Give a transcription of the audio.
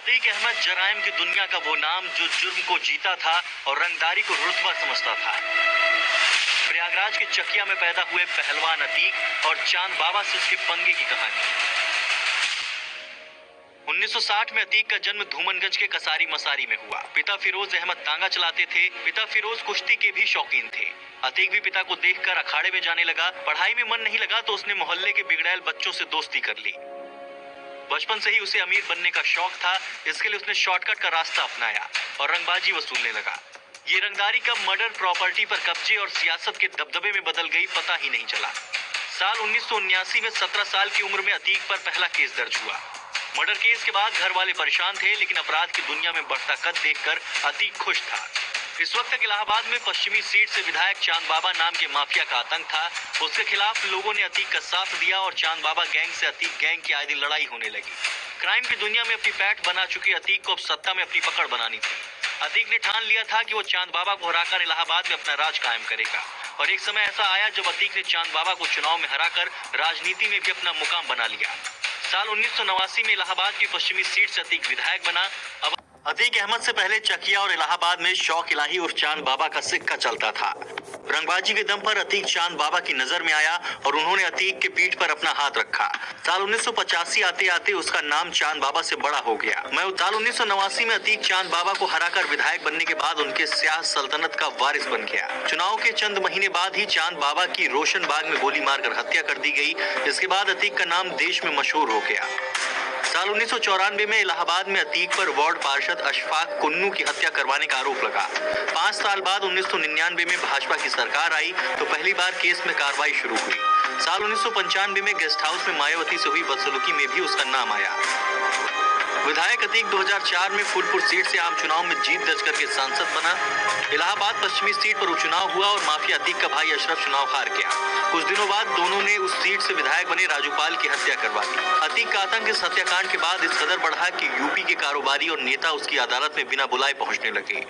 अतीक अहमद जराइम की दुनिया का वो नाम जो जुर्म को जीता था और रंगदारी को रुतबा समझता था। प्रयागराज के चकिया में पैदा हुए पहलवान अतीक और चांद बाबा से उसके पंगे की कहानी। 1960 में अतीक का जन्म धूमनगंज के कसारी मसारी में हुआ। पिता फिरोज अहमद तांगा चलाते थे। पिता फिरोज कुश्ती के भी शौकीन थे। अतीक भी पिता को देखकर अखाड़े में जाने लगा। पढ़ाई में मन नहीं लगा तो उसने मोहल्ले के बिगड़ैल बच्चों से दोस्ती कर ली। बचपन से ही उसे अमीर बनने का शौक था, इसके लिए उसने शॉर्टकट का रास्ता अपनाया और रंगबाजी वसूलने लगा। ये रंगदारी कब मर्डर, प्रॉपर्टी पर कब्जे और सियासत के दबदबे में बदल गई पता ही नहीं चला। साल 1979 में 17 साल की उम्र में अतीक पर पहला केस दर्ज हुआ। मर्डर केस के बाद घर वाले परेशान थे, लेकिन अपराध की दुनिया में बढ़ता कद देखकर अतीक खुश था। इस वक्त तक इलाहाबाद में पश्चिमी सीट से विधायक चांद बाबा नाम के माफिया का आतंक था। उसके खिलाफ लोगों ने अतीक का साथ दिया और चांद बाबा गैंग से अतीक गैंग की आए दिन लड़ाई होने लगी। क्राइम की दुनिया में अपनी पैठ बना चुकी अतीक को अब सत्ता में अपनी पकड़ बनानी थी। अतीक ने ठान लिया था कि वो चांद बाबा को हराकर इलाहाबाद में अपना राज कायम करेगा, और एक समय ऐसा आया जब अतीक ने चांद बाबा को चुनाव में हराकर राजनीति में भी अपना मुकाम बना लिया। साल 1989 में इलाहाबाद की पश्चिमी सीट से अतीक विधायक बना। अब अतीक अहमद से पहले चकिया और इलाहाबाद में शौक इलाही उर्फ चांद बाबा का सिक्का चलता था। रंगबाजी के दम पर अतीक चांद बाबा की नजर में आया और उन्होंने अतीक के पीठ पर अपना हाथ रखा। साल 1985 आते आते उसका नाम चांद बाबा से बड़ा हो गया। साल 1989 में अतीक चांद बाबा को हराकर विधायक बनने के बाद उनके स्याह सल्तनत का वारिस बन गया। चुनाव के चंद महीने बाद ही चांद बाबा की रोशन बाग में गोली मारकर हत्या कर दी गई। इसके बाद अतीक का नाम देश में मशहूर हो गया। साल 1994 में इलाहाबाद में अतीक पर वार्ड पार्षद अशफाक कुन्नू की हत्या करवाने का आरोप लगा। 5 साल बाद 1999 में भाजपा की सरकार आई तो पहली बार केस में कार्रवाई शुरू हुई। साल 1995 में गेस्ट हाउस में मायावती से हुई बदसलूकी में भी उसका नाम आया। विधायक अतीक 2004 में फूलपुर सीट से आम चुनाव में जीत दर्ज करके सांसद बना। इलाहाबाद पश्चिमी सीट पर उपचुनाव हुआ और माफिया अतीक का भाई अशरफ चुनाव हार गया। कुछ दिनों बाद दोनों ने उस सीट से विधायक बने राजूपाल की हत्या करवा दी। अतीक का आतंक इस हत्याकांड के बाद इस कदर बढ़ा कि यूपी के कारोबारी और नेता उसकी अदालत में बिना बुलाए पहुंचने लगे।